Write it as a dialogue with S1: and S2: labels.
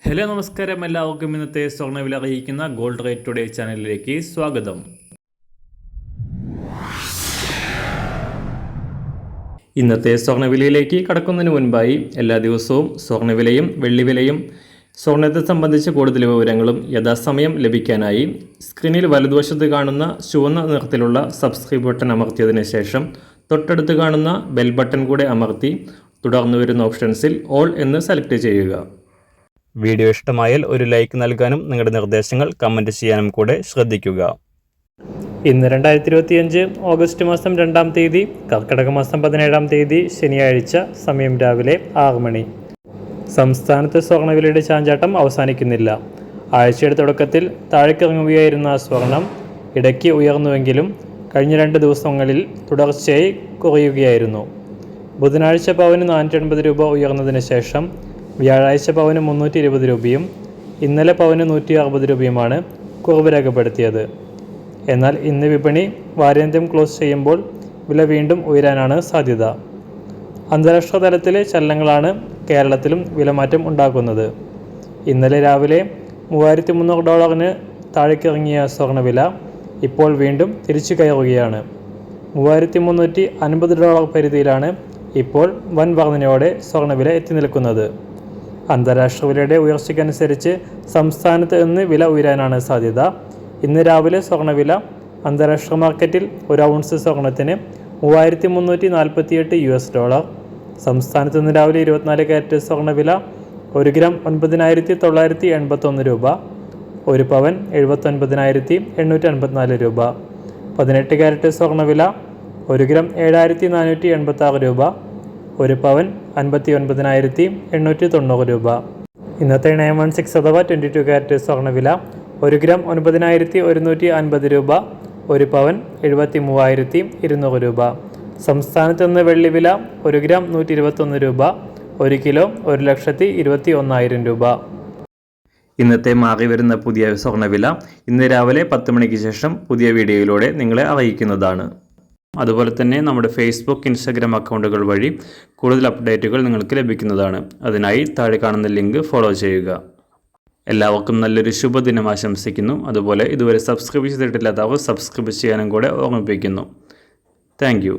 S1: Hello നമസ്കാരം, എല്ലാവർക്കും ഇന്നത്തെ സ്വർണ്ണവില അറിയിക്കുന്ന ഗോൾഡ് റേറ്റ് ടുഡേ ചാനലിലേക്ക് സ്വാഗതം. ഇന്നത്തെ സ്വർണ്ണവിലയിലേക്ക് കടക്കുന്നതിന് മുൻപായി എല്ലാ ദിവസവും സ്വർണ്ണവിലയും വെള്ളിവിലയും സ്വർണ്ണത്തെ സംബന്ധിച്ച് കൂടുതൽ വിവരങ്ങളും യഥാസമയം ലഭിക്കാനായി സ്ക്രീനിൽ വലതുവശത്ത് കാണുന്ന ചുവന്ന നിറത്തിലുള്ള സബ്സ്ക്രൈബ് ബട്ടൺ അമർത്തിയതിനു ശേഷം തൊട്ടടുത്ത് കാണുന്ന ബെൽ ബട്ടൺ കൂടെ അമർത്തി തുടർന്ന് വരുന്ന ഓപ്ഷൻസിൽ ഓൾ എന്ന് സെലക്ട് ചെയ്യുക. വീഡിയോ ഇഷ്ടമായാൽ ഒരു ലൈക്ക് നൽകാനും നിങ്ങളുടെ നിർദ്ദേശങ്ങൾ കമൻറ്റ് ചെയ്യാനും കൂടെ ശ്രദ്ധിക്കുക. ഇന്ന് 2025 ഓഗസ്റ്റ് മാസം 2-ാം തീയതി, കർക്കിടക മാസം 17-ാം തീയതി ശനിയാഴ്ച, സമയം രാവിലെ 6 മണി. സംസ്ഥാനത്ത് സ്വർണ്ണവിലയുടെ ചാഞ്ചാട്ടം അവസാനിക്കുന്നില്ല. ആഴ്ചയുടെ തുടക്കത്തിൽ താഴേക്കിറങ്ങുകയായിരുന്ന സ്വർണം ഇടയ്ക്ക് ഉയർന്നുവെങ്കിലും കഴിഞ്ഞ 2 ദിവസങ്ങളിൽ തുടർച്ചയായി കുറയുകയായിരുന്നു. ബുധനാഴ്ച പവന് 480 രൂപ ഉയർന്നതിന് ശേഷം വ്യാഴാഴ്ച പവന് 320 രൂപയും ഇന്നലെ പവന് 160 രൂപയുമാണ് കുറവ് രേഖപ്പെടുത്തിയത്. എന്നാൽ ഇന്ന് വിപണി വാരാന്ത്യം ക്ലോസ് ചെയ്യുമ്പോൾ വില വീണ്ടും ഉയരാനാണ് സാധ്യത. അന്താരാഷ്ട്ര തലത്തിലെ ചലനങ്ങളാണ് കേരളത്തിലും വിലമാറ്റം ഉണ്ടാക്കുന്നത്. ഇന്നലെ രാവിലെ $3,300 താഴേക്കിറങ്ങിയ സ്വർണ്ണവില ഇപ്പോൾ വീണ്ടും തിരിച്ചു കയറുകയാണ്. $3,350 പരിധിയിലാണ് ഇപ്പോൾ വൻ വർധനയോടെ സ്വർണ്ണവില എത്തി നിൽക്കുന്നത്. അന്താരാഷ്ട്ര വിലയുടെ ഉയർച്ചയ്ക്കനുസരിച്ച് സംസ്ഥാനത്ത് ഇന്ന് വില ഉയരാനാണ് സാധ്യത. ഇന്ന് രാവിലെ സ്വർണ്ണവില അന്താരാഷ്ട്ര മാർക്കറ്റിൽ ഒരു ഔൺസ് സ്വർണത്തിന് $3,348. സംസ്ഥാനത്ത് ഇന്ന് രാവിലെ 24 കാരറ്റ് സ്വർണ്ണവില 1 ഗ്രാം 9,981 രൂപ, 1 പവൻ 79,854 രൂപ. 18 കാരറ്റ് സ്വർണ്ണവില 1 ഗ്രാം 7,486 രൂപ, 1 പവൻ 59,890 രൂപ. ഇന്നത്തെ 916 അഥവാ 22 കാരറ്റ് സ്വർണ്ണവില 1 ഗ്രാം 9,150 രൂപ, 1 പവൻ 73,200 രൂപ. സംസ്ഥാനത്ത് നിന്ന് വെള്ളിവില 1 ഗ്രാം 121 രൂപ, 1 കിലോ 1,21,000 രൂപ. ഇന്നത്തെ മാറി വരുന്ന പുതിയ സ്വർണ്ണവില ഇന്ന് രാവിലെ 10 മണിക്ക് ശേഷം പുതിയ വീഡിയോയിലൂടെ നിങ്ങളെ അറിയിക്കുന്നതാണ്. അതുപോലെ തന്നെ നമ്മുടെ ഫേസ്ബുക്ക്, ഇൻസ്റ്റാഗ്രാം അക്കൗണ്ടുകൾ വഴി കൂടുതൽ അപ്ഡേറ്റുകൾ നിങ്ങൾക്ക് ലഭിക്കുന്നതാണ്. അതിനായി താഴെ കാണുന്ന ലിങ്ക് ഫോളോ ചെയ്യുക. എല്ലാവർക്കും നല്ലൊരു ശുഭദിനം ആശംസിക്കുന്നു. അതുപോലെ ഇതുവരെ സബ്സ്ക്രൈബ് ചെയ്തിട്ടില്ലാത്തവർ സബ്സ്ക്രൈബ് ചെയ്യാനും കൂടെ ഓർമ്മിപ്പിക്കുന്നു. താങ്ക്